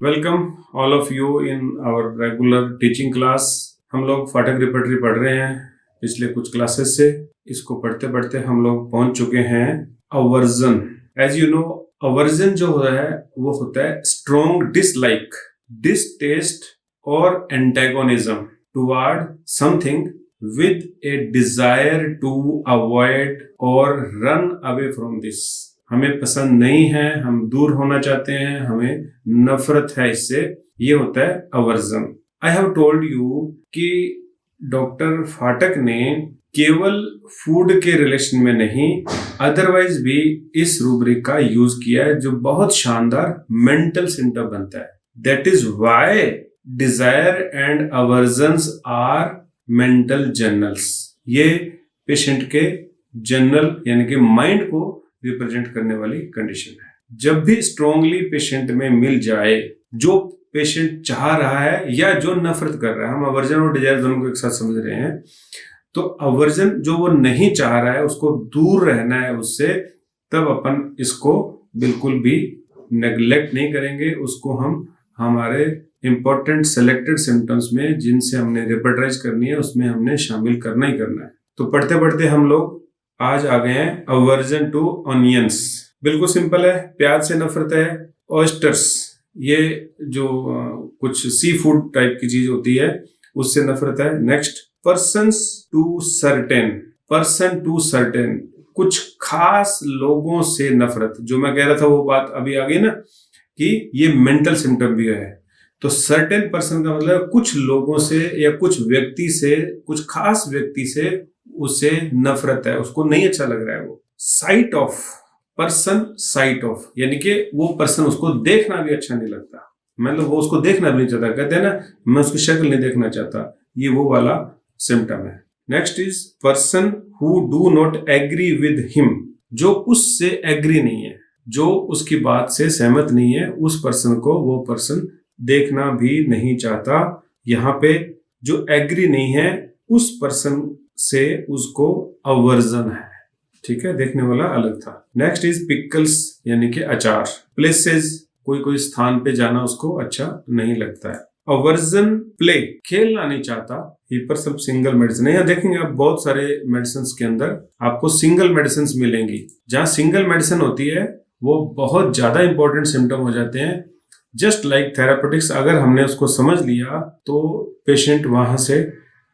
Welcome all of you in our regular teaching class. हम लोग फाटक रिपर्टरी पढ़ रहे हैं पिछले कुछ क्लासेस से। इसको पढ़ते पढ़ते हम लोग पहुंच चुके हैं aversion. As you know, aversion जो है वो होता है स्ट्रॉन्ग डिसलाइक, डिसटेस्ट और antagonism toward something with a desire to avoid or run away from this। हमें पसंद नहीं है, हम दूर होना चाहते हैं, हमें नफरत है इससे, ये होता है aversion. I have told you कि डॉक्टर फाटक ने केवल फूड के रिलेशन में नहीं, अदरवाइज भी इस रूब्रिक का यूज किया है, जो बहुत शानदार मेंटल सिम्टम बनता है। That is why desire and aversions are mental generals. ये पेशेंट के जर्नल यानी कि माइंड को रिप्रेजेंट करने वाली कंडीशन है। जब भी स्ट्रांगली पेशेंट में मिल जाए जो पेशेंट चाह रहा है या जो नफरत कर रहा है, हम अवर्जन और डिजायर दोनों को एक साथ समझ रहे हैं, तो अवर्जन जो वो नहीं चाह रहा है, उसको दूर रहना है उससे, तब अपन इसको बिल्कुल भी नेग्लेक्ट नहीं करेंगे। उसको हम हमारे इंपॉर्टेंट सेलेक्टेड सिम्टम्स में, जिनसे हमने रिपर्टराइज करनी है, उसमें हमने शामिल करना ही करना है। तो पढ़ते पढ़ते हम लोग आज आ गए हैं अवर्जन टू ऑनियंस। बिल्कुल सिंपल है, प्याज से नफरत है। ऑयस्टर्स, ये जो कुछ सी फूड टाइप की चीज होती है, उससे नफरत है। Next, persons to certain, person to certain, कुछ खास लोगों से नफरत। जो मैं कह रहा था वो बात अभी आ गई ना, कि ये मेंटल सिम्टम भी है। तो सर्टेन पर्सन का मतलब कुछ लोगों से या कुछ व्यक्ति से, कुछ खास व्यक्ति से उसे नफरत है, उसको नहीं अच्छा लग रहा है वो। Site of person, site of यानी कि वो पर्सन, उसको देखना भी अच्छा नहीं लगता, मतलब वो उसको देखना भी नहीं चाहता। कहते हैं ना, मैं उसकी शक्ल नहीं देखना चाहता, ये वो वाला सिम्टम है। Next is person who do not agree with him, जो उससे एग्री नहीं है, जो उसकी बात से सहमत नहीं है, उस पर्सन को वो पर्सन देखना भी नहीं चाहता। यहाँ पे जो एग्री नहीं है उस पर्सन से उसको अवर्जन है। ठीक है, देखने वाला अलग था। नेक्स्ट इज पिकल्स यानी कि अचार। प्लेसेस, कोई स्थान पे जाना उसको अच्छा नहीं लगता है। अवर्जन प्ले, खेलना नहीं चाहता। हिपर सब सिंगल मेडिसिन है। यहाँ देखेंगे आप बहुत सारे मेडिसिन के अंदर आपको सिंगल मेडिसिन मिलेंगी। जहाँ सिंगल मेडिसिन होती है वो बहुत ज्यादा इंपॉर्टेंट सिम्टम हो जाते हैं। जस्ट लाइक थेरापेटिक्स, अगर हमने उसको समझ लिया तो पेशेंट वहां से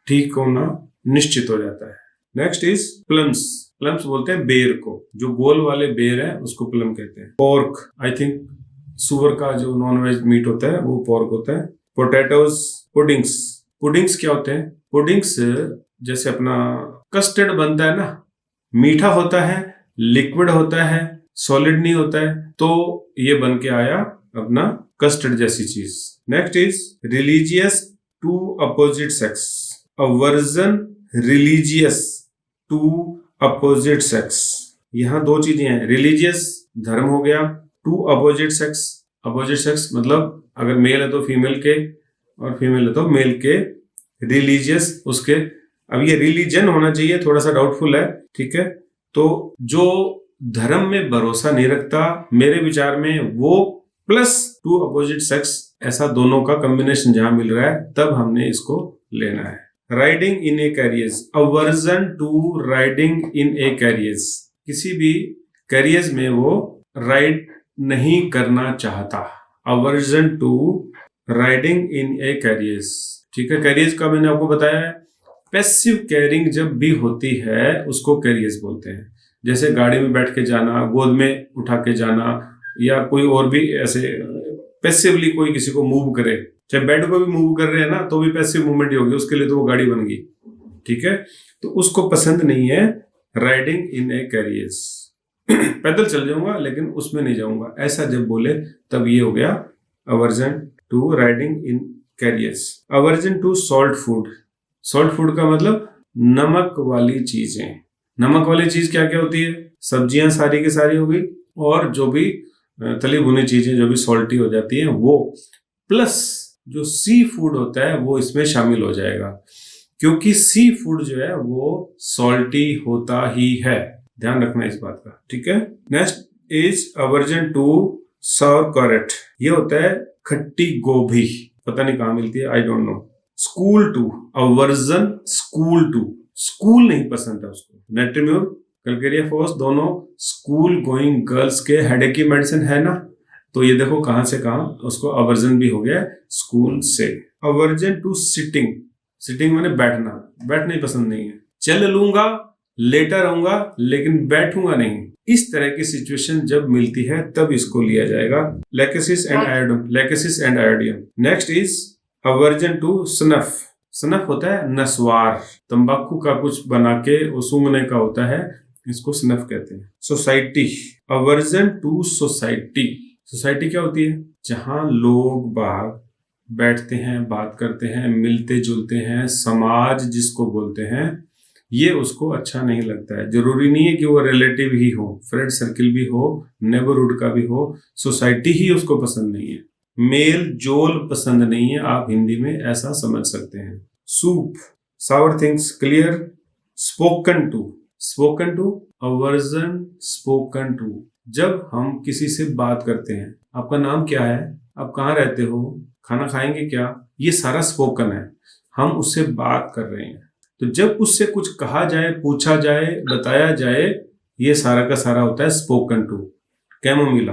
ठीक होना निश्चित हो जाता है। Next is plums. प्लम्स बोलते हैं बेर को, जो गोल वाले बेर है उसको प्लम कहते हैं। पोर्क, आई थिंक सुअर का जो नॉन वेज मीट होता है वो पोर्क होता है। Potatoes, puddings. पुडिंग्स क्या होते हैं? पुडिंग्स जैसे अपना कस्टर्ड बनता है ना, मीठा होता है, लिक्विड होता है, सॉलिड नहीं होता है, तो ये बन के आया अपना कस्टर्ड जैसी चीज। Next is religious to opposite sex. Aversion religious to opposite sex. यहाँ दो चीजें हैं, रिलीजियस धर्म हो गया, to opposite sex. Opposite sex मतलब अगर मेल है तो फीमेल के, और फीमेल है तो मेल के। रिलीजियस उसके, अब ये रिलीजन होना चाहिए, थोड़ा सा डाउटफुल है। ठीक है, तो जो धर्म में भरोसा नहीं रखता, मेरे विचार में वो प्लस टू अपोजिट सेक्स, ऐसा दोनों का कॉम्बिनेशन जहां मिल रहा है, तब हमने इसको लेना है। Riding in a carriers. Aversion to riding in a carriers, किसी भी कैरियर्स में वो राइड नहीं करना चाहता। Aversion to riding in a carriers. ठीक है, कैरियर्स का मैंने आपको बताया है। पैसिव कैरिंग जब भी होती है उसको कैरियर्स बोलते हैं। जैसे गाड़ी में बैठ के जाना, गोद में उठा के जाना, या कोई और भी ऐसे पैसिवली कोई किसी को मूव करे, चाहे बेड को भी मूव कर रहे हैं ना, तो भी पैसिव मूवमेंट ही होगी, उसके लिए तो वो गाड़ी बन गई। ठीक है, तो उसको पसंद नहीं है राइडिंग इन ए कैरियर्स। पैदल चल जाऊंगा लेकिन उसमें नहीं जाऊंगा, ऐसा जब बोले तब ये हो गया aversion to riding in carriers. Aversion to salt food. Salt food का मतलब नमक वाली चीजें। नमक वाली चीज क्या क्या होती है? सब्जियां सारी की सारी हो गई, और जो भी तली भुनी चीजें जो भी सॉल्टी हो जाती हैं वो, प्लस जो सी फूड होता है वो इसमें शामिल हो जाएगा, क्योंकि सी फूड जो है वो सॉल्टी होता ही है। ध्यान रखना इस बात का। ठीक है, next is aversion to sauerkraut, ये होता है खट्टी गोभी, पता नहीं कहाँ मिलती है, I don't know. School to, aversion school to, school नहीं पसंद है उसको। नेट्रीम्यूर, कल्केरिया फोस दोनों स्कूल गोइंग गर्ल्स के हेडेक की मेडिसिन है ना, तो ये देखो कहां से कहां उसको अवर्जन भी हो गया स्कूल से। अवर्जन टू सिटिंग, सिटिंग माने बैठना, बैठना ही पसंद नहीं है। चल लूंगा, लेटा रहूंगा, लेकिन बैठूंगा नहीं। इस तरह की सिचुएशन जब मिलती है तब इसको लिया जाएगा। Lachesis and iodium, Lachesis and iodium. Next is aversion to snuff, snuff होता है नस्वार, तंबाकू का कुछ बना के वो सूंघने का होता है, इसको स्नफ कहते हैं। Society, aversion to society, society क्या होती है? जहां लोग बाग बैठते हैं, बात करते हैं, मिलते जुलते हैं, समाज जिसको बोलते हैं, ये उसको अच्छा नहीं लगता है। जरूरी नहीं है कि वो रिलेटिव ही हो, फ्रेंड सर्किल भी हो, नेबरहुड का भी हो, सोसाइटी ही उसको पसंद नहीं है। मेल जोल पसंद नहीं है, आप हिंदी में ऐसा समझ सकते हैं। Soup, sour things, clear. Spoken to, spoken to, aversion spoken to, जब हम किसी से बात करते हैं, आपका नाम क्या है, आप कहाँ रहते हो, खाना खाएंगे क्या, ये सारा स्पोकन है, हम उससे बात कर रहे हैं। तो जब उससे कुछ कहा जाए, पूछा जाए, बताया जाए, ये सारा का सारा होता है स्पोकन टू। कैमोमिला,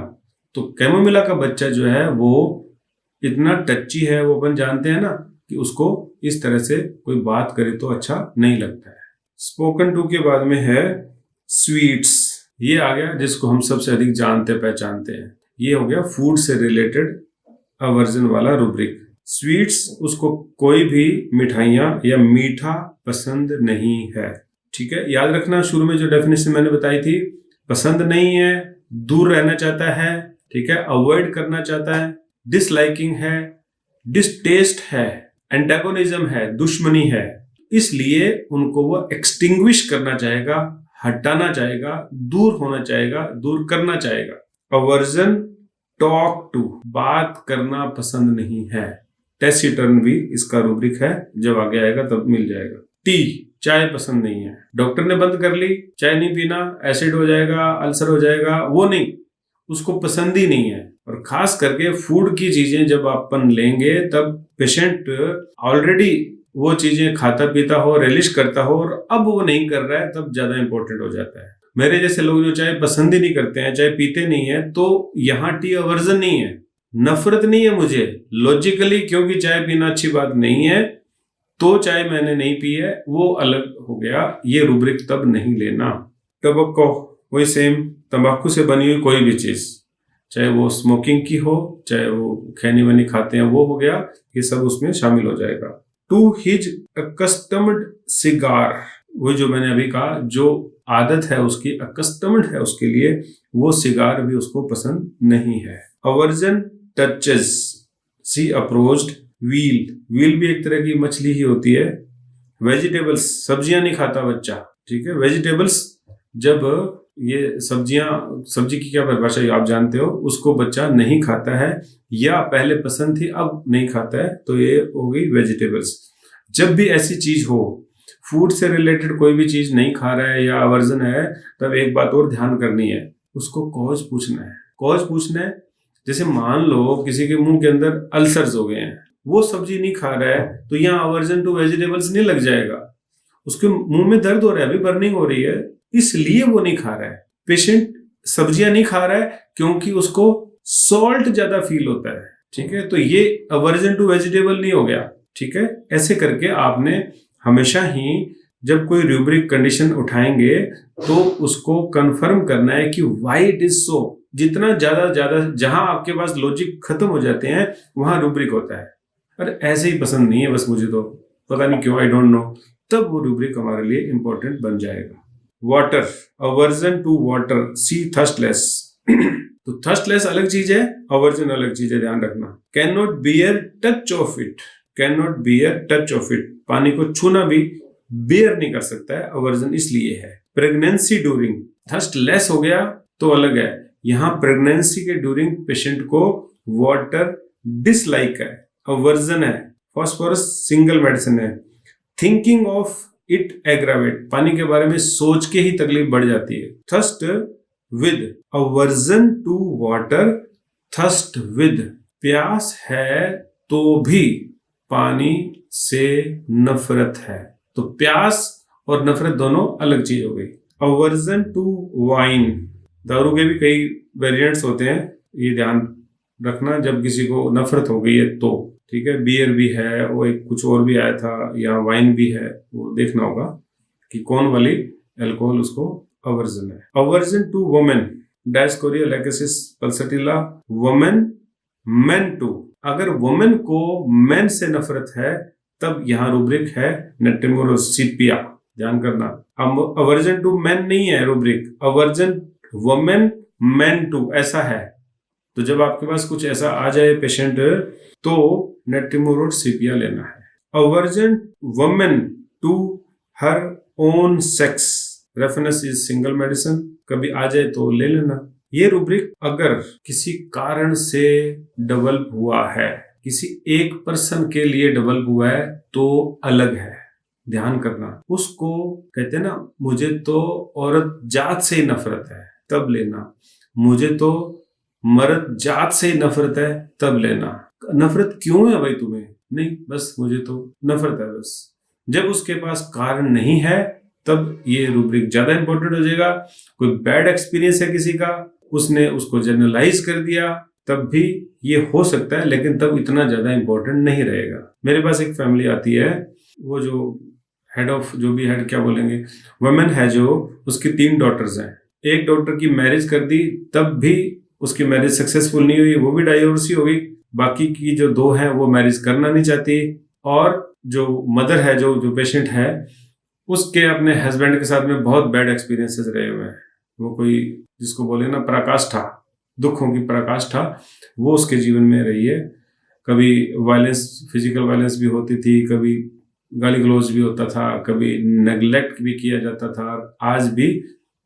तो कैमोमिला का बच्चा जो है वो इतना टच्ची है, वो अपन जानते हैं ना कि उसको इस तरह से कोई बात करे तो अच्छा नहीं लगता है। स्पोकन टू के बाद में है स्वीट्स, ये आ गया जिसको हम सबसे अधिक जानते पहचानते हैं, ये हो गया फूड से रिलेटेड अवर्जन वाला रूब्रिक। स्वीट्स, उसको कोई भी मिठाइयाँ या मीठा पसंद नहीं है, ठीक है। याद रखना, शुरू में जो डेफिनेशन मैंने बताई थी, पसंद नहीं है, दूर रहना चाहता है, ठीक है, अवॉइड करना चाहता है, डिसलाइकिंग है, डिसटेस्ट है, एंटागोनिज्म है, दुश्मनी है, इसलिए उनको वो एक्सटिंग्विश करना चाहेगा, हटाना चाहेगा, दूर होना चाहेगा, दूर करना चाहेगा। अवर्जन टॉक टू, बात करना पसंद नहीं है। टेसिटर्न भी इसका रूब्रिक है, जब आगे आएगा तब मिल जाएगा। टी, चाय पसंद नहीं है, डॉक्टर ने बंद कर ली, चाय नहीं पीना, एसिड हो जाएगा, अल्सर हो जाएगा, वो नहीं, उसको पसंद ही नहीं है। और खास करके फूड की चीजें जब अपन लेंगे तब पेशेंट ऑलरेडी वो चीजें खाता पीता हो, रिलिश करता हो, और अब वो नहीं कर रहा है, तब ज्यादा इंपॉर्टेंट हो जाता है। मेरे जैसे लोग जो चाय पसंद ही नहीं करते हैं, चाय पीते नहीं है, तो यहाँ टी अवर्जन नहीं है, नफरत नहीं है मुझे लॉजिकली, क्योंकि चाय पीना अच्छी बात नहीं है, तो चाय मैंने नहीं पी है, वो अलग हो गया, ये रूब्रिक तब नहीं लेना। टबक्को, वही सेम, तंबाकू से बनी हुई कोई भी चीज, चाहे वो स्मोकिंग की हो, चाहे वो खैनी वनी खाते हैं वो हो गया, ये सब उसमें शामिल हो जाएगा। टू हिज अकस्टम्ड सिगार, वो जो मैंने अभी कहा, जो आदत है उसकी, अकस्टम्ड है उसके लिए, वो सिगार भी उसको पसंद नहीं है। अवर्जन टचेस, सी अप्रोच्ड व्हील, व्हील भी एक तरह की मछली ही होती है। वेजिटेबल्स, सब्जियां नहीं खाता बच्चा, ठीक है, वेजिटेबल्स, जब ये सब्जियां, सब्जी की क्या परिभाषा है आप जानते हो, उसको बच्चा नहीं खाता है, या पहले पसंद थी अब नहीं खाता है, तो ये हो गई वेजिटेबल्स। जब भी ऐसी चीज हो, फूड से रिलेटेड कोई भी चीज नहीं खा रहा है या अवर्जन है, तब एक बात और ध्यान करनी है, उसको कॉज पूछना है। कॉज पूछना है, जैसे मान लो किसी के मुंह के अंदर अल्सर्स हो गए हैं, वो सब्जी नहीं खा रहा है, तो यहाँ अवर्जन टू वेजिटेबल्स नहीं लग जाएगा, उसके मुंह में दर्द हो रहा है, अभी बर्निंग हो रही है, इसलिए वो नहीं खा रहा है। पेशेंट सब्जियां नहीं खा रहा है क्योंकि उसको सॉल्ट ज्यादा फील होता है, ठीक है, तो ये अवर्जन टू वेजिटेबल नहीं हो गया, ठीक है। ऐसे करके आपने हमेशा ही जब कोई रूब्रिक कंडीशन उठाएंगे तो उसको कंफर्म करना है कि व्हाई इट इज सो। जितना ज्यादा जहां आपके पास लॉजिक खत्म हो जाते हैं वहां रूब्रिक होता है, अरे ऐसे ही पसंद नहीं है बस मुझे, तो पता नहीं क्यों, आई डोंट नो, तब वो रूब्रिक हमारे लिए इंपॉर्टेंट बन जाएगा। वाटर, अवर्जन टू वाटर, सी थर्स्टलेस, तो थर्स्टलेस अलग चीज है, अवर्जन अलग चीज है, ध्यान रखना। Can not bear touch of it, can not bear touch of it, पानी को छूना भी बियर नहीं कर सकता है, अवर्जन इसलिए है। प्रेगनेंसी ड्यूरिंग, थर्स्टलेस हो गया तो अलग है, यहाँ प्रेगनेंसी के ड्यूरिंग पेशेंट को वाटर डिसलाइक है, अवर्जन है। फॉस्फोरस सिंगल मेडिसिन है। थिंकिंग ऑफ इट एग्रावेट, पानी के बारे में सोच के ही तकलीफ बढ़ जाती है। Thirst with aversion to water thirst with, प्यास है तो भी पानी से नफरत है। तो प्यास और नफरत दोनों अलग चीज हो गई। अवर्जन टू वाइन, दारू के भी कई वेरिएंट्स होते हैं, ये ध्यान रखना जब किसी को नफरत हो गई है तो, ठीक है। बियर भी है, वो एक कुछ और भी आया था, या वाइन भी है, वो देखना होगा कि कौन वाली अल्कोहल उसको अवर्जन है। अवर्जन टू वुमेन, डायस्कोरिया लैकेसिस पल्सटिला, वुमेन मेन टू, अगर वुमेन को मेन से नफरत है तब यहाँ रूब्रिक है नेट्रिमोरोसिपिया, ध्यान करना। अवर्जन टू मेन नहीं है rubric, aversion women men to ऐसा है। तो जब आपके पास कुछ ऐसा आ जाए पेशेंट तो नेट्रिमोरोसिपिया लेना है। Aversion women to her own sex, reference is single medicine, कभी आ जाए तो ले लेना। ये रूब्रिक अगर किसी कारण से डेवलप हुआ है, किसी एक पर्सन के लिए डेवलप हुआ है तो अलग है, ध्यान करना। उसको कहते हैं ना, मुझे तो औरत जात से ही नफरत है तब लेना, मुझे तो मर्द जात से ही नफरत है तब लेना। नफरत क्यों है भाई तुम्हें? नहीं, बस मुझे तो नफरत है बस। जब उसके पास कारण नहीं है तब ये रूब्रिक ज्यादा इंपॉर्टेंट हो जाएगा। कोई बैड एक्सपीरियंस है किसी का, उसने उसको जनरलाइज कर दिया, तब भी ये हो सकता है, लेकिन तब इतना ज्यादा इंपॉर्टेंट नहीं रहेगा। मेरे पास एक फैमिली आती है, वो जो हेड ऑफ, जो भी हेड क्या बोलेंगे, वुमेन है जो, उसकी 3 डॉटर्स हैं। एक डॉटर की मैरिज कर दी तब भी उसकी मैरिज सक्सेसफुल नहीं हुई, वो भी डाइवोर्स ही हो गई। बाकी की जो 2 हैं वो मैरिज करना नहीं चाहती। और जो मदर है, जो पेशेंट है, उसके अपने हस्बैंड के साथ में बहुत बैड एक्सपीरियंसेस रहे हुए हैं। वो कोई जिसको बोले ना पराकाष्ठा, दुखों की पराकाष्ठा, वो उसके जीवन में रही है। कभी वायलेंस, फिजिकल वायलेंस भी होती थी, कभी गाली गलौज भी होता था, कभी नेग्लेक्ट भी किया जाता था। आज भी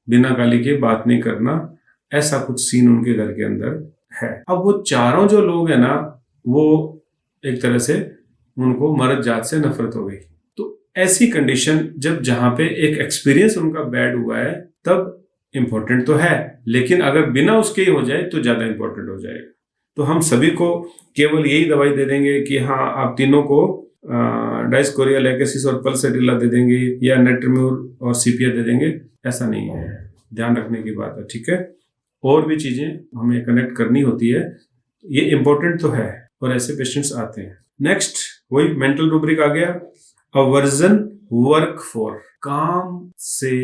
बिना गाली के बात नहीं करना, ऐसा कुछ सीन उनके घर के अंदर है। अब वो चारों जो लोग हैं ना, वो एक तरह से उनको मर्द जात से नफरत हो गई। तो ऐसी कंडीशन जब जहां पे एक एक्सपीरियंस उनका बैड हुआ है तब इंपॉर्टेंट तो है, लेकिन अगर बिना उसके ही हो जाए तो ज्यादा इंपॉर्टेंट हो जाएगा। तो हम सभी को केवल यही दवाई दे देंगे कि हाँ आप तीनों को डायस्कोरिया लैकेसिस और पल्सटिला दे देंगे या नेट्रिम्योर और सीपिया दे देंगे, ऐसा नहीं है, ध्यान रखने की बात है, ठीक है। और भी चीजें हमें कनेक्ट करनी होती है, ये इंपॉर्टेंट तो है, और ऐसे पेशेंट्स आते हैं। नेक्स्ट वही मेंटल रूब्रिक आ गया, अवर्जन वर्क फॉर, काम से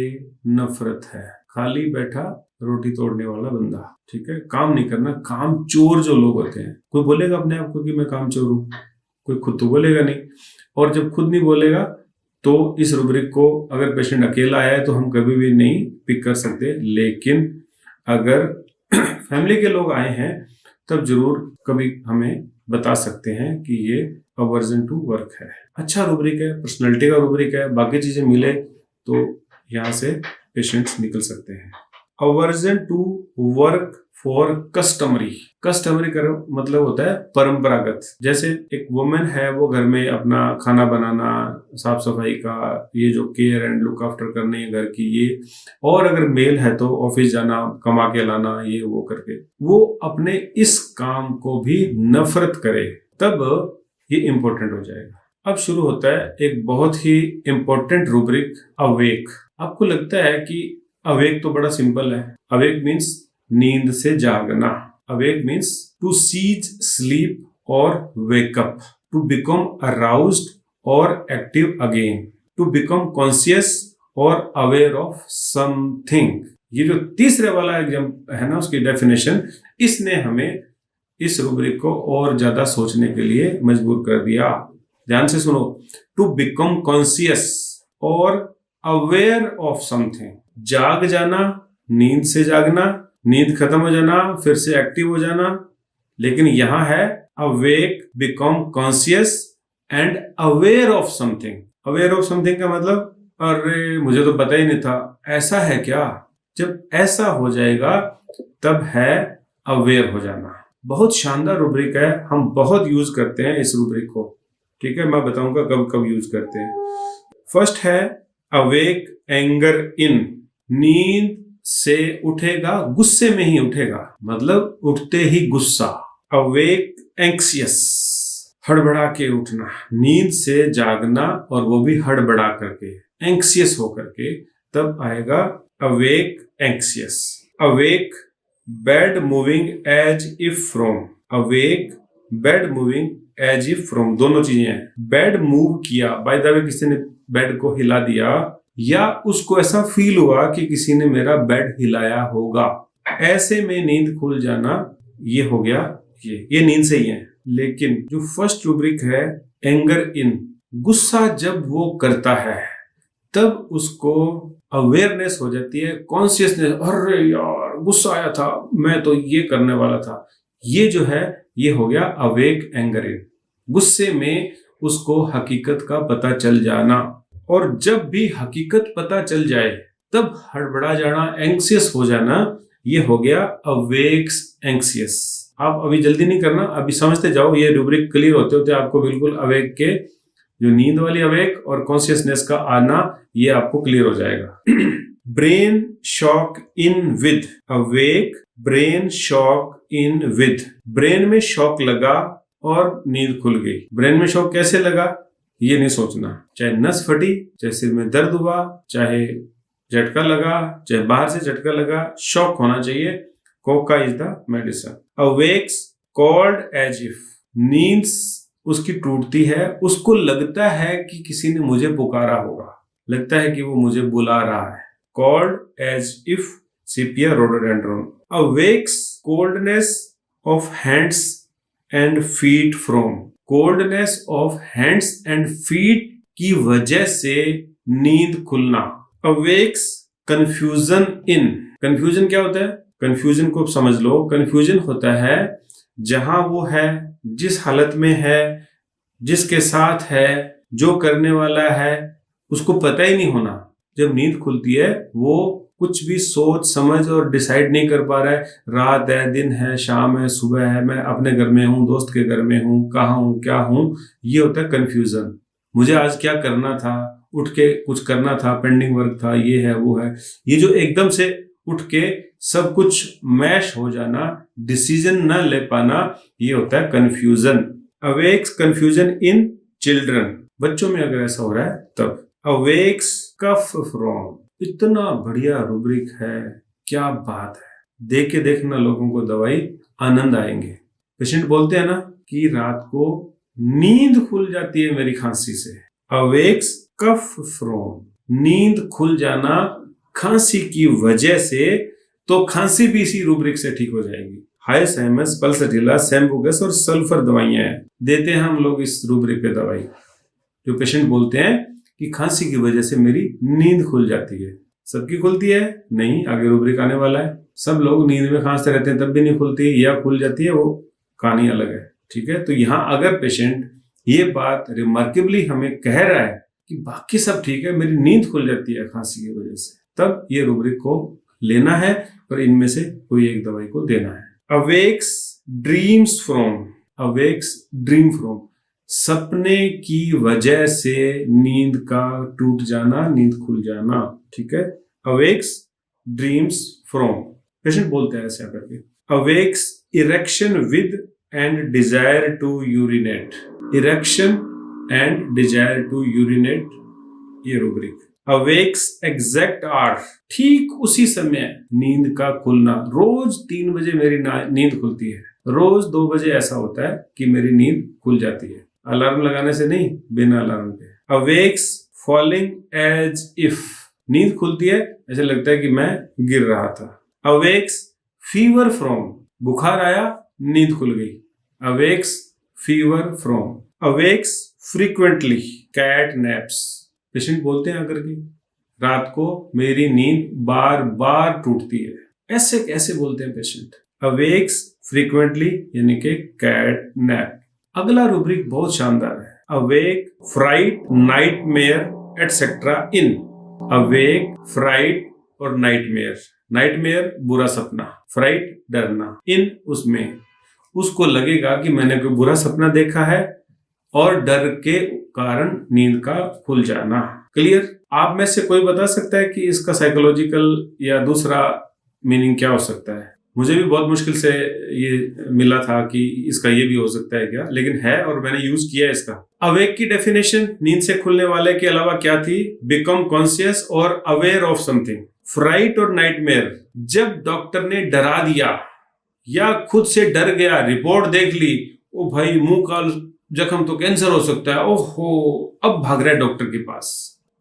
नफरत है, खाली बैठा रोटी तोड़ने वाला बंदा, ठीक है। काम नहीं करना, काम चोर जो लोग होते हैं। कोई बोलेगा अपने आप को कि मैं काम चोर हूं? कोई खुद तो बोलेगा नहीं, और जब खुद नहीं बोलेगा तो इस रूब्रिक को अगर पेशेंट अकेला है तो हम कभी भी नहीं पिक कर सकते, लेकिन अगर फैमिली के लोग आए हैं तब जरूर कभी हमें बता सकते हैं कि ये अवर्जन टू वर्क है। अच्छा रूब्रिक है, पर्सनैलिटी का रूब्रिक है, बाकी चीजें मिले तो यहाँ से पेशेंट्स निकल सकते हैं। Aversion to work for customary, customary का मतलब होता है परंपरागत। जैसे एक वुमेन है, वो घर में अपना खाना बनाना, साफ सफाई का, ये जो केयर एंड लुक आफ्टर करनी है घर की, ये, और अगर मेल है तो ऑफिस जाना, कमा के लाना, ये वो करके वो अपने इस काम को भी नफरत करे, तब ये इंपॉर्टेंट हो जाएगा। अब शुरू होता है एक बहुत ही इंपॉर्टेंट रूब्रिक, अवेक। आपको लगता है कि अवेक तो बड़ा सिंपल है। अवेक मीन्स नींद से जागना। Awake means to cease sleep और wake up, to become aroused और active again, to become conscious और अवेयर ऑफ समथिंग। ये जो तीसरे वाला एग्जाम है ना, उसकी डेफिनेशन, इसने हमें इस रूब्रिक को और ज्यादा सोचने के लिए मजबूर कर दिया। ध्यान से सुनो, टू बिकम कॉन्शियस और अवेयर ऑफ समथिंग, जाग जाना, नींद से जागना, नींद खत्म हो जाना, फिर से एक्टिव हो जाना। लेकिन यहां है awake, become conscious and aware of something. Aware of something का मतलब, अरे मुझे तो पता ही नहीं था, ऐसा है क्या? जब ऐसा हो जाएगा तब है अवेयर हो जाना। बहुत शानदार रूब्रिक है, हम बहुत यूज करते हैं इस रूब्रिक को, ठीक है। मैं बताऊंगा कब कब यूज करते हैं। फर्स्ट है अवेक एंगर इन, नींद से उठेगा, गुस्से में ही उठेगा, मतलब उठते ही गुस्सा। अवेक एंक्सियस, हड़बड़ा के उठना, नींद से जागना और वो भी हड़बड़ा करके, एंक्सियस होकर के, तब आएगा awake anxious. Awake bed moving as if from, awake bed moving as if from, दोनों चीजें हैं। बेड मूव किया, बाय द वे किसी ने बेड को हिला दिया, या उसको ऐसा फील हुआ कि किसी ने मेरा बेड हिलाया होगा, ऐसे में नींद खुल जाना, ये हो गया ये नींद से ही है। लेकिन जो फर्स्ट रूब्रिक है एंगर इन, गुस्सा जब वो करता है तब उसको अवेयरनेस हो जाती है, कॉन्शियसनेस, अरे यार गुस्सा आया था, मैं तो ये करने वाला था, ये जो है ये हो गया अवेक एंगर इन। गुस्से में उसको हकीकत का पता चल जाना, और जब भी हकीकत पता चल जाए तब हड़बड़ा जाना, एंक्सियस हो जाना, ये हो गया अवेक्स एंक्सियस। आप अभी जल्दी नहीं करना, अभी समझते जाओ, ये रूब्रिक क्लियर होते होते आपको बिल्कुल अवेक के, जो नींद वाली अवेक और कॉन्शियसनेस का आना, ये आपको क्लियर हो जाएगा। Brain shock in with, awake brain shock in with, brain में शॉक लगा और नींद खुल गई। ब्रेन में शॉक कैसे लगा ये नहीं सोचना, चाहे नस फटी, चाहे सिर में दर्द हुआ, चाहे झटका लगा, चाहे बाहर से झटका लगा, शॉक होना चाहिए। Coca is the medicine. Awakes called as if, नींद उसकी टूटती है, उसको लगता है कि किसी ने मुझे पुकारा होगा, लगता है कि वो मुझे बुला रहा है। कॉल्ड एज इफ सेपिया रोडोडेंड्रॉन। Awakes coldness of hands and feet from, coldness of hands and feet की वजह से नींद खुलना। अवेक्स कंफ्यूजन इन, कंफ्यूजन क्या होता है, कंफ्यूजन को समझ लो। कंफ्यूजन होता है जहां वो है, जिस हालत में है, जिसके साथ है, जो करने वाला है, उसको पता ही नहीं होना। जब नींद खुलती है वो कुछ भी सोच समझ और डिसाइड नहीं कर पा रहा है, रात है, दिन है, शाम है, सुबह है, मैं अपने घर में हूँ, दोस्त के घर में हूँ, कहाँ हूँ, क्या हूँ, ये होता है कंफ्यूजन। मुझे आज क्या करना था, उठ के कुछ करना था, पेंडिंग वर्क था, ये है वो है, ये जो एकदम से उठ के सब कुछ मैश हो जाना, डिसीजन न ले पाना, ये होता है confusion. Awakes confusion in children, बच्चों में अगर ऐसा हो रहा है तब। अवेक्स कफ फ्रॉम, इतना बढ़िया रूब्रिक है, क्या बात है, दे के देखना लोगों को दवाई, आनंद आएंगे। पेशेंट बोलते हैं ना कि रात को नींद खुल जाती है मेरी खांसी से। अवेक्स कफ फ्रॉम, नींद खुल जाना खांसी की वजह से, तो खांसी भी इसी रूब्रिक से ठीक हो जाएगी। हाइसैमस, पल्सटिला, सैम्बुगस और सल्फर दवाइयां हैं, देते हैं हम लोग इस रूब्रिक पे दवाई। जो पेशेंट बोलते हैं कि खांसी की वजह से मेरी नींद खुल जाती है, सबकी खुलती है नहीं, आगे रूब्रिक आने वाला है। सब लोग नींद में खांसते रहते हैं तब भी नहीं खुलती, या खुल जाती है, वो कहानी अलग है, ठीक है। तो यहाँ अगर पेशेंट ये बात रिमार्केबली हमें कह रहा है कि बाकी सब ठीक है, मेरी नींद खुल जाती है खांसी की वजह से, तब ये रूब्रिक को लेना है और इनमें से कोई एक दवाई को देना है। Awakes dreams from, awakes dream from, सपने की वजह से नींद का टूट जाना, नींद खुल जाना, ठीक है। अवेक्स ड्रीम्स फ्रॉम, पेशेंट बोलते हैं ऐसे करके। Awakes erection with and desire to urinate, erection and desire to urinate, ये रूब्रिक। अवेक्स एग्जैक्ट आवर, ठीक उसी समय नींद का खुलना। रोज 3 बजे मेरी नींद खुलती है, रोज 2 बजे ऐसा होता है कि मेरी नींद खुल जाती है, अलार्म लगाने से नहीं, बिना अलार्म के। अवेक्स फॉलिंग एज इफ, नींद खुलती है ऐसे लगता है कि मैं गिर रहा था। अवेक्स फीवर फ्रॉम, बुखार आया, नींद खुल गई। Awakes fever from. Awakes frequently cat naps, patient बोलते हैं अगर कि रात को मेरी नींद बार बार टूटती है, ऐसे कैसे बोलते हैं पेशेंट। अवेक्स फ्रीक्वेंटली यानी कि कैट नैप। अगला रूब्रिक बहुत शानदार है, अवेक फ्राइट नाइटमेयर एटसेट्रा इन। अवेक फ्राइट और नाइटमेयर, नाइटमेयर बुरा सपना, फ्राइट डरना, इन उसमें उसको लगेगा कि मैंने कोई बुरा सपना देखा है और डर के कारण नींद का खुल जाना। क्लियर। आप में से कोई बता सकता है कि इसका साइकोलॉजिकल या दूसरा मीनिंग क्या हो सकता है? मुझे भी बहुत मुश्किल से ये मिला था कि इसका ये भी हो सकता है क्या, लेकिन है और मैंने यूज किया है इसका। अवेक की डेफिनेशन नींद से खुलने वाले के अलावा क्या थी? बिकम कॉन्शियस और अवेयर ऑफ समथिंग। फ्राइट और नाइटमेयर, जब डॉक्टर ने डरा दिया या खुद से डर गया, रिपोर्ट देख ली, ओ भाई मुंह का जख्म तो कैंसर हो सकता है, ओहो, अब भाग रहा है डॉक्टर के पास।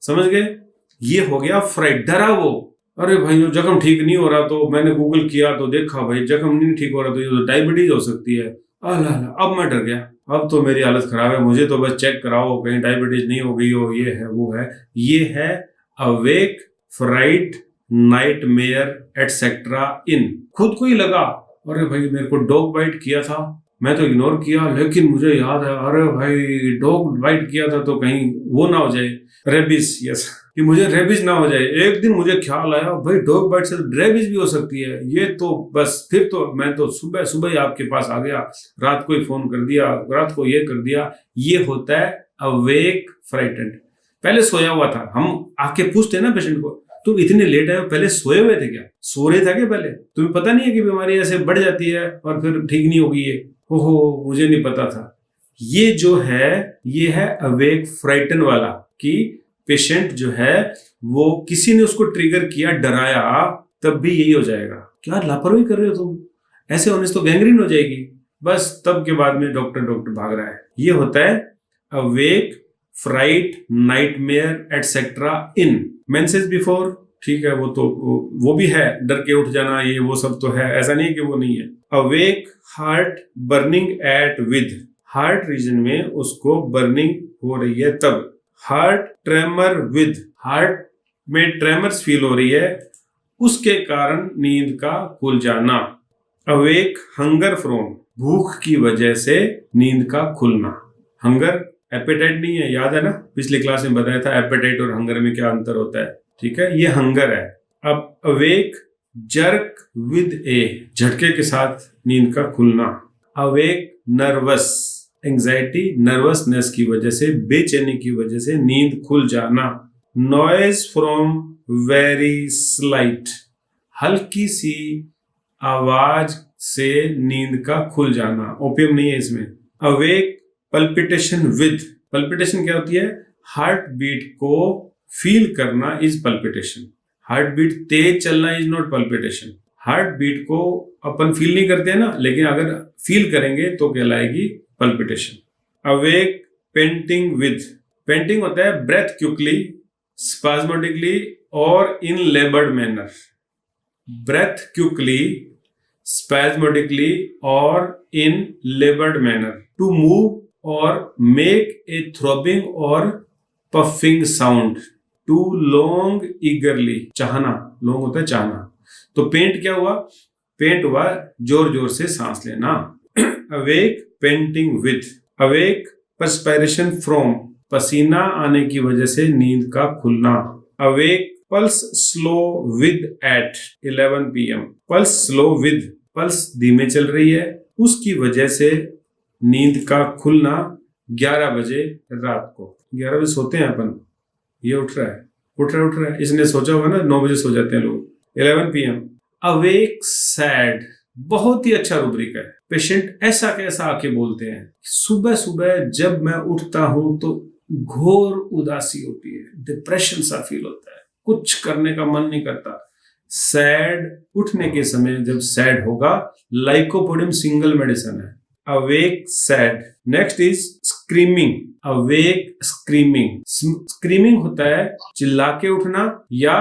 समझ गए? ये हो गया फ्राइट, डरा वो, अरे भाई जो जख्म ठीक नहीं हो रहा, तो मैंने गूगल किया तो देखा भाई जख्म नहीं ठीक हो रहा, तो ये तो डायबिटीज हो सकती है। अब मैं डर गया, अब तो मेरी हालत खराब है, मुझे तो बस चेक कराओ कहीं डायबिटीज नहीं हो गई हो, ये है वो है। ये है अवेक, फ्राइट, नाइटमेयर एटसेट्रा इन। खुद को ही लगा, अरे भाई मेरे को डॉग बाइट किया था, मैं तो इग्नोर किया, लेकिन मुझे याद है, अरे भाई डॉग बाइट किया था तो कहीं वो ना हो जाए, रेबिस, यस, कि मुझे रेबिस ना हो जाए। एक दिन मुझे ख्याल आया भाई डॉग बाइट से रेबिस भी हो सकती है, ये तो बस फिर तो मैं तो सुबह सुबह ही आपके पास आ गया, रात को ही फोन कर दिया, रात को ये कर दिया। ये होता है अवेक फ्राइटेंड। पहले सोया हुआ था, हम आके पूछते हैं ना पेशेंट को, तुम इतने लेट आए हो, पहले सोए हुए थे क्या? सो रहे थे क्या पहले? तुम्हें पता नहीं है कि बीमारी ऐसे बढ़ जाती है और फिर ठीक नहीं होगी ये? ओहो, मुझे नहीं पता था। ये जो है, ये है अवेक फ्राइटन वाला, कि पेशेंट जो है वो किसी ने उसको ट्रिगर किया, डराया, तब भी यही हो जाएगा। क्या लापरवाही कर रहे हो तुम, ऐसे होने से तो गैंग्रीन हो जाएगी, बस तब के बाद में डॉक्टर भाग रहा है। ये होता है अवेक, फ्राइट, नाइटमेयर एटसेट्रा इन। मेंसेस बिफोर, ठीक है, वो तो वो भी है, डर के उठ जाना, ये वो सब तो है, ऐसा नहीं कि वो नहीं है। Awake heart burning at with, heart region में उसको बर्निंग हो रही है तब। हार्ट ट्रेमर विद, हार्ट में ट्रेमर्स फील हो रही है, उसके कारण नींद का खुल जाना। अवेक हंगर फ्रॉम, भूख की वजह से नींद का खुलना। हंगर एपेटाइट नहीं है, याद है ना, पिछली क्लास में बताया था एपेटाइट और हंगर में क्या अंतर होता है, ठीक है, ये हंगर है। अब अवेक जर्क विद ए, झटके के साथ नींद का खुलना। अवेक नर्वस, एंजाइटी, नर्वसनेस की वजह से, बेचैनी की वजह से नींद खुल जाना। नॉइज फ्रॉम वेरी स्लाइट, हल्की सी आवाज से नींद का खुल जाना, ओपियम नहीं है इसमें। अवेक पल्पिटेशन विद, पल्पिटेशन क्या होती है? हार्ट बीट को फील करना इज पल्पिटेशन। हार्ट बीट तेज चलना is not palpitation. Heart beat को अपन फील नहीं करते हैं ना, लेकिन अगर फील करेंगे तो कहलाएगी palpitation. Awake panting with, panting होता है ब्रेथ क्विकली, स्पाज्मोटिकली और in laboured manner. Breathe quickly, spasmodically और in laboured manner, to move और मेक ए थ्रोबिंग और puffing sound, to long eagerly, चाहना, लॉन्ग होता है चाहना। तो पेंट क्या हुआ? पेंट हुआ जोर जोर से सांस लेना। Awake panting with, awake perspiration from, पसीना आने की वजह से नींद का खुलना। Awake pulse slow with at 11 PM, pulse slow with, pulse धीमे चल रही है, उसकी वजह से नींद का खुलना 11 बजे रात को। 11 बजे सोते हैं अपन, ये उठ रहा है, इसने सोचा होगा ना 9 बजे सो जाते हैं लोग, 11 PM। अवेक सैड, बहुत ही अच्छा रूब्रिक है। पेशेंट ऐसा कैसा आके बोलते हैं, सुबह सुबह जब मैं उठता हूं तो घोर उदासी होती है, डिप्रेशन सा फील होता है, कुछ करने का मन नहीं करता। सैड, उठने के समय जब सैड होगा, लाइकोपोडियम सिंगल मेडिसिन है। Awake sad. Next is screaming, awake screaming. Screaming होता है चिल्ला के उठना या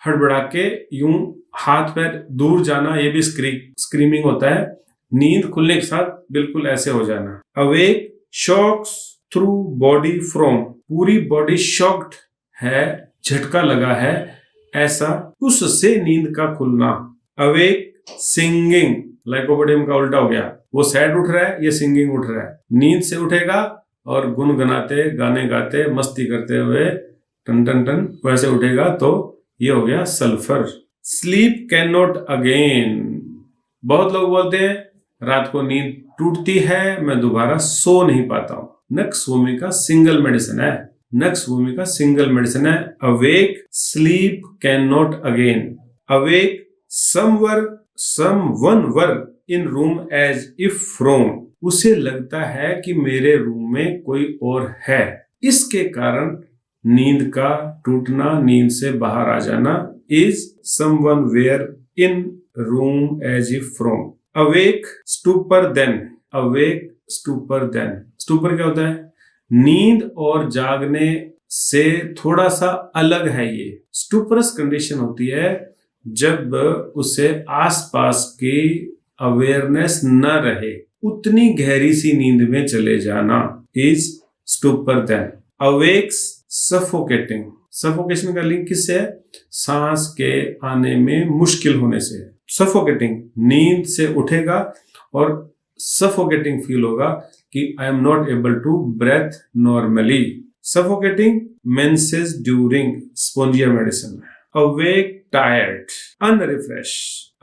हड़बड़ा के यूं हाथ पैर दूर जाना, ये भी स्क्रीमिंग होता है। नींद खुलने के साथ बिल्कुल ऐसे हो जाना। Awake shocks through body from, पूरी बॉडी शॉक्ड है, झटका लगा है, ऐसा, उससे नींद का खुलना। अवेक सिंगिंग, लाइकोपोडियम का उल्टा हो गया, वो सैड उठ रहा है, ये सिंगिंग उठ रहा है। नींद से उठेगा और गुनगुनाते, गाने गाते, मस्ती करते हुए टन टन टन वैसे उठेगा, तो ये हो गया sulphur. Sleep can not again, बहुत लोग बोलते हैं रात को नींद टूटती है, मैं दोबारा सो नहीं पाता हूं। नक्सोमी का सिंगल मेडिसिन है। नेक्स्ट भूमिका सिंगल मेडिसिन है। Awake sleep can not again. Awake someone were in room as if from. उसे लगता है कि मेरे रूम में कोई और है। इसके कारण नींद का टूटना, नींद से बाहर आ जाना। Is someone where in room as if from. Awake stupor then. Awake stupor then. Stupor क्या होता है? नींद और जागने से थोड़ा सा अलग है ये। स्टूपरस कंडीशन होती है जब उसे आसपास की अवेयरनेस न रहे, उतनी गहरी सी नींद में चले जाना is stupor then. Awakes suffocating. Suffocation का लिंक किससे है? सांस के आने में मुश्किल होने से। सफोकेटिंग, नींद से उठेगा और सफोकेटिंग फील होगा कि I am not able to breathe normally. Suffocating menses during spongia medicine. Awake tired unrefresh.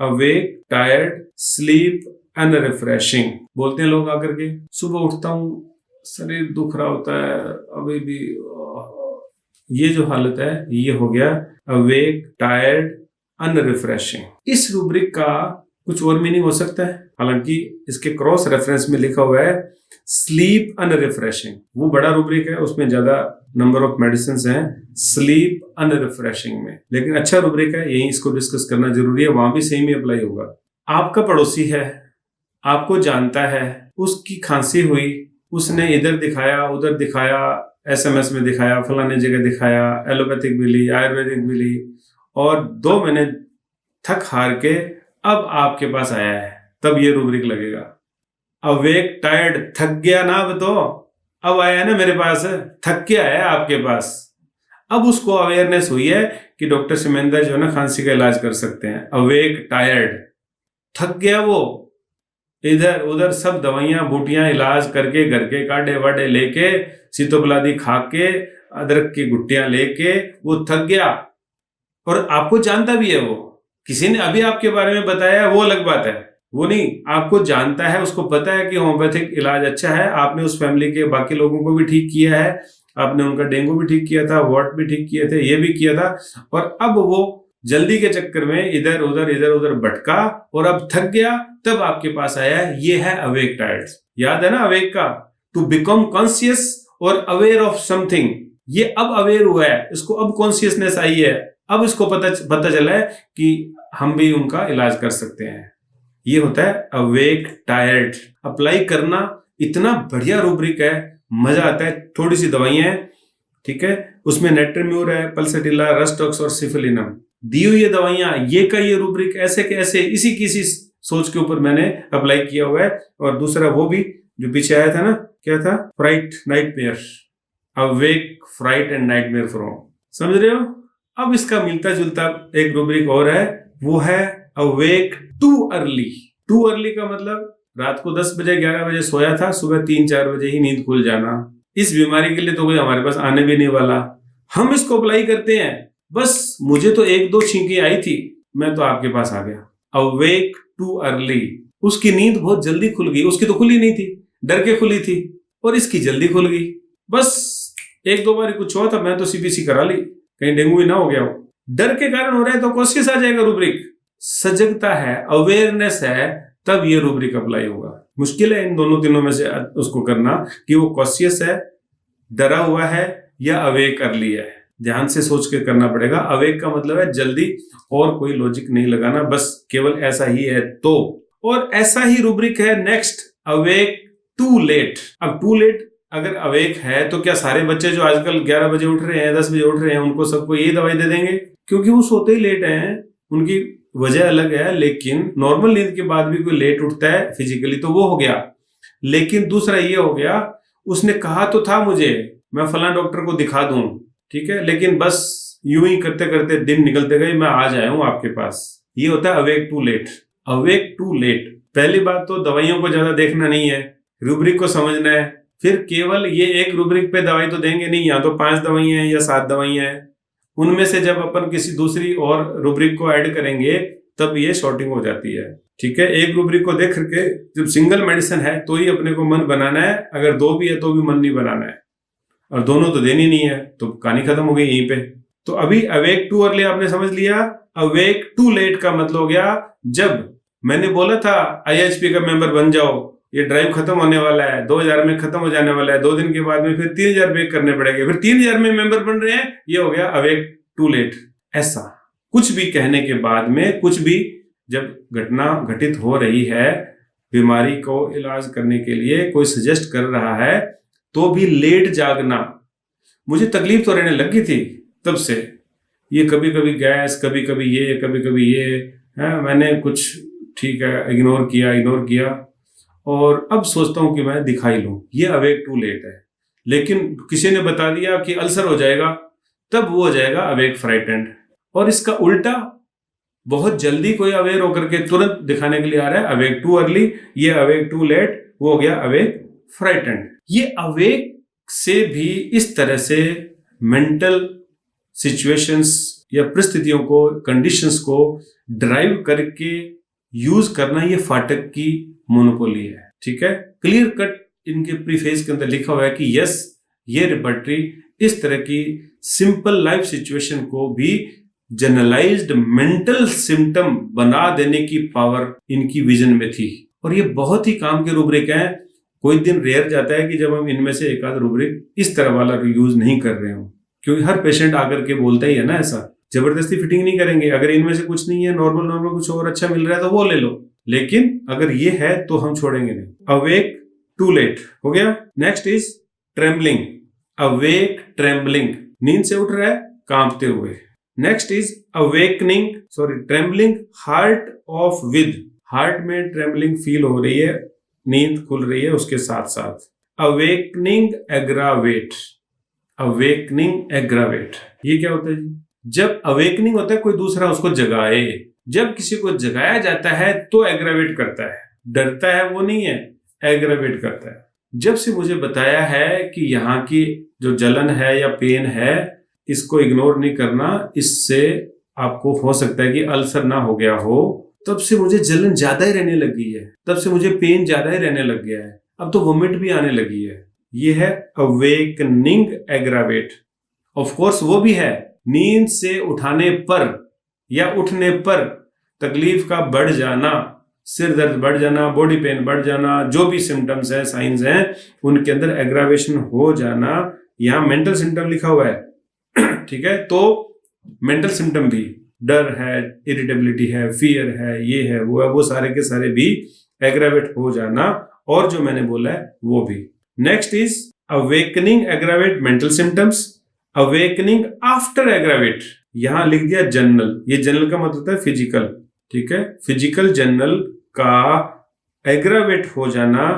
Awake tired sleep unrefreshing. बोलते हैं लोग आकर के, सुबह उठता हूं शरीर दुख रहा होता है, अभी भी ये जो हालत है ये हो गया अवेक टायर्ड अनरिफ्रेशिंग। इस रूब्रिक का कुछ और मीनिंग हो सकता है, हालांकि इसके क्रॉस रेफरेंस में लिखा हुआ है स्लीप अनरिफ्रेशिंग। वो बड़ा रूब्रिक है, उसमें ज्यादा नंबर ऑफ मेडिसिन हैं स्लीप अनरिफ्रेशिंग में, लेकिन अच्छा रूब्रिक है, यही इसको डिस्कस करना जरूरी है, वहां भी सेम ही अप्लाई होगा। आपका पड़ोसी है, आपको जानता है, उसकी खांसी हुई, उसने इधर दिखाया उधर दिखाया, SMS में दिखाया, फलाने जगह दिखाया, एलोपैथिक भी ली, आयुर्वेदिक भी ली, और 2 महीने थक हार के अब आपके पास आया है, तब ये रूब्रिक लगेगा। अवेक टायर्ड, थक गया ना, अब तो अब आया है ना मेरे पास, थक के आया है आपके पास। अब उसको अवेयरनेस हुई है कि डॉक्टर सिमेंदर जो है ना खांसी का इलाज कर सकते हैं। अवेक टायर्ड, थक गया वो, इधर उधर सब दवाइयां बूटियां इलाज करके, घर के काढ़े वाढ़े लेके, सीतोपलादी खा के, अदरक की गुट्टियां लेके वो थक गया, और आपको जानता भी है। वो किसी ने अभी आपके बारे में बताया वो अलग बात है, वो नहीं, आपको जानता है, उसको पता है कि होम्योपैथिक इलाज अच्छा है, आपने उस फैमिली के बाकी लोगों को भी ठीक किया है, आपने उनका डेंगू भी ठीक किया था, वार्ड भी ठीक किए थे, ये भी किया था, और अब वो जल्दी के चक्कर में इधर उधर भटका और अब थक गया, तब आपके पास आया है। ये है अवेक टायर्ड। याद है ना अवेक का, टू बिकम कॉन्शियस और अवेयर ऑफ समथिंग। ये अब अवेयर हुआ है, इसको अब कॉन्शियसनेस आई है, अब इसको पता चला है कि हम भी उनका इलाज कर सकते हैं। ये होता है अवेक टायर्ड। अप्लाई करना इतना बढ़िया रूब्रिक है, मजा आता है। थोड़ी सी दवाइयां हैं, ठीक है, उसमें नेट्रीम्यूर है, पल्सेटिला, रस्टॉक्स और सिफिलिनम दी हुई ये दवाइयां। ये का ये रूब्रिक ऐसे के ऐसे इसी किसी सोच के ऊपर मैंने अप्लाई किया हुआ है। और दूसरा वो भी जो पीछे आया था ना, क्या था, fright nightmare, awake fright and nightmare from, समझ रहे हो। अब इसका मिलता जुलता एक रूब्रिक और है, वो है awake too early. Too early का मतलब रात को 10 बजे 11 बजे सोया था, सुबह 3-4 बजे ही नींद खुल जाना। इस बीमारी के लिए तो कोई हमारे पास आने भी नहीं वाला, हम इसको अप्लाई करते हैं। बस मुझे तो 1-2 छींकें आई थी, मैं तो आपके पास आ गया। अवेक टू अर्ली, उसकी नींद बहुत जल्दी खुल गई, उसकी तो खुली नहीं थी, डर के खुली थी, और इसकी जल्दी खुल गई। बस 1-2 बार कुछ हुआ था, मैं तो CPC करा ली, कहीं डेंगू ही ना हो गया हो। डर के कारण हो रहा है तो कोशिश आ जाएगा रूब्रिक। सजगता है, अवेयरनेस है, तब ये रूब्रिक अप्लाई होगा। मुश्किल है इन दोनों तीनों में से उसको करना कि वो कॉशियस है, डरा हुआ है, या अवेक अर्ली है। ध्यान से सोच के करना पड़ेगा। अवेक का मतलब है जल्दी, और कोई लॉजिक नहीं लगाना, बस केवल ऐसा ही है तो। और ऐसा ही रूब्रिक है नेक्स्ट, अवेक टू लेट। अब टू लेट अगर अवेक है तो क्या सारे बच्चे जो आजकल 11 बजे उठ रहे हैं, 10 बजे उठ रहे हैं, उनको सबको यही दवाई दे देंगे? क्योंकि वो सोते ही लेट हैं, उनकी वजह अलग है। लेकिन नॉर्मल नींद के बाद भी कोई लेट उठता है फिजिकली तो वो हो गया। लेकिन दूसरा ये हो गया, उसने कहा तो था मुझे मैं फलां डॉक्टर को दिखा दूं, ठीक है, लेकिन बस यूं ही करते करते दिन निकलते गए, मैं आज आया हूं आपके पास। ये होता है awake too late. Awake too late, पहली बात तो दवाइयों को ज्यादा देखना नहीं है, रूब्रिक को समझना है। फिर केवल ये एक रूब्रिक पे दवाई तो देंगे नहीं, या तो 5 दवाइयां हैं या 7 दवाइयां हैं, उनमें से जब अपन किसी दूसरी और रूब्रिक को ऐड करेंगे तब ये शॉर्टिंग हो जाती है, ठीक है। एक रूब्रिक को देख करके, जब सिंगल मेडिसिन है तो ही अपने को मन बनाना है, अगर 2 भी है तो भी मन नहीं बनाना है। और दोनों तो देनी नहीं है, तो कहानी खत्म हो गई यहीं पे। तो अभी अवेक टू अर्ली आपने समझ लिया। अवेक टू लेट का मतलब हो गया जब मैंने बोला था IHP का मेंबर बन जाओ, ये ड्राइव खत्म होने वाला है, 2000 में खत्म हो जाने वाला है, 2 दिन के बाद में फिर 3000 पे करने पड़ेंगे, फिर 3000 में मेंबर बन रहे हैं, ये हो गया अवेक टू लेट। ऐसा कुछ भी कहने के बाद में, कुछ भी जब घटना घटित हो रही है, बीमारी को इलाज करने के लिए कोई सजेस्ट कर रहा है, तो भी लेट जागना। मुझे तकलीफ तो रहने लगी थी तब से, ये कभी कभी गैस, कभी कभी ये है, मैंने कुछ ठीक है इग्नोर किया और अब सोचता हूं कि मैं दिखाई लूं, ये अवेक टू लेट है। लेकिन किसी ने बता दिया कि अल्सर हो जाएगा, तब वो हो जाएगा अवेक फ्राइटेंड। और इसका उल्टा, बहुत जल्दी कोई अवेयर होकर के तुरंत दिखाने के लिए आ रहा है अवेक टू अर्ली, ये अवेक टू लेट, वो हो गया अवेक फ्राइटेंड। ये अवेक से भी इस तरह से मेंटल सिचुएशंस या परिस्थितियों को, कंडीशंस को ड्राइव करके यूज करना, ये फाटक की मोनोपोली है। ठीक है, क्लियर कट इनके प्रीफेस के अंदर लिखा हुआ है कि यस, ये रिपर्टरी इस तरह की सिंपल लाइफ सिचुएशन को भी जनरलाइज्ड मेंटल सिम्टम बना देने की पावर इनकी विजन में थी। और ये बहुत ही काम के रूब्रिक हैं। कोई दिन रेयर जाता है कि जब हम इनमें से एक आध रूब्रिक इस तरह वाला यूज नहीं कर रहे हो, क्योंकि हर पेशेंट आकर के बोलता ही है ना, ऐसा जबरदस्ती फिटिंग नहीं करेंगे। अगर इनमें से कुछ नहीं है, नॉर्मल कुछ और अच्छा मिल रहा है तो वो ले लो, लेकिन अगर ये है तो हम छोड़ेंगे नहीं। अवेक टू लेट हो गया। Next is trembling. Awake trembling, नींद से उठ रहा है कांपते हुए। Next is trembling heart of with, heart में ट्रेम्बलिंग फील हो रही है, नींद खुल रही है उसके साथ साथ। अवेकनिंग एग्रावेट, अवेकनिंग एग्रावेट, ये क्या होता है जी? जब अवेकनिंग होता है कोई दूसरा उसको जगाए, जब किसी को जगाया जाता है तो एग्रावेट करता है, डरता है वो नहीं है, एग्रावेट करता है। जब से मुझे बताया है कि यहाँ की जो जलन है या पेन है, इसको इग्नोर नहीं करना, इससे आपको हो सकता है कि अल्सर ना हो गया हो, तब से मुझे जलन ज्यादा ही रहने लगी है, तब से मुझे पेन ज्यादा ही रहने लग गया है, अब तो वोमिट भी आने लगी है। ये है अवेकनिंग एग्रावेट। ऑफ कोर्स वो भी है, नींद से उठाने पर या उठने पर तकलीफ का बढ़ जाना, सिर दर्द बढ़ जाना, बॉडी पेन बढ़ जाना, जो भी सिम्टम्स है, साइंस हैं, उनके अंदर एग्रावेशन हो जाना। यहाँ मेंटल सिम्टम लिखा हुआ है ठीक है, तो मेंटल सिम्टम भी, डर है, इरिटेबिलिटी है, फियर है, ये है, वो सारे के सारे भी एग्रावेट हो जाना, और जो मैंने बोला है वो भी। Next is awakening aggravate mental symptoms, awakening after aggravate. यहां लिख दिया जनरल, ये जनरल का मतलब होता है फिजिकल। ठीक है, फिजिकल जनरल का एग्रावेट हो जाना,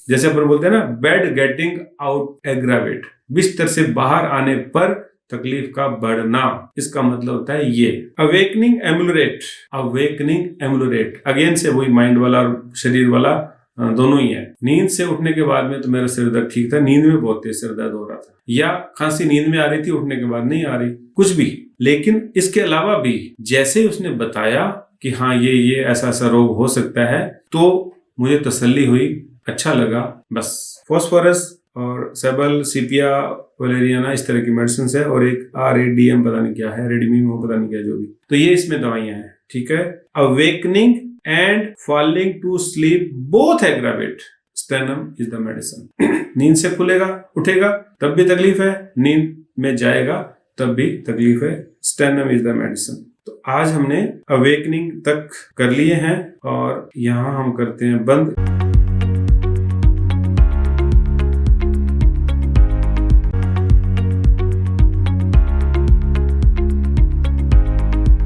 जैसे अपन बोलते हैं ना बेड गेटिंग आउट एग्रावेट, बिस्तर से बाहर आने पर तकलीफ का बढ़ना, इसका मतलब होता है ये। अवेकनिंग एमुलरेट, अवेकनिंग एमुलरेट अगेन से वही माइंड वाला और शरीर वाला दोनों ही है। नींद से उठने के बाद में तो मेरा सिर दर्द ठीक था, नींद में बहुत तेज सिर दर्द हो रहा था, या खांसी नींद में आ रही थी, उठने के बाद नहीं आ रही, कुछ भी। लेकिन इसके अलावा भी जैसे उसने बताया कि हाँ ये ऐसा रोग हो सकता है, तो मुझे तसल्ली हुई, अच्छा लगा। बस फॉस्फोरस और सेबल, सीपिया, वलेरियाना, इस तरह की मेडिसिन है, और एक RADM पता नहीं क्या है, रेडमीम पता नहीं क्या, जो भी, तो ये इसमें दवाइयां हैं। ठीक है, awakening and falling to sleep both aggravate, स्टेनम इज द मेडिसिन। नींद से खुलेगा, उठेगा तब भी तकलीफ है, नींद में जाएगा तब भी तकलीफ है, स्टेनम इज द मेडिसिन। तो आज हमने अवेकनिंग तक कर लिए हैं, और यहाँ हम करते हैं बंद।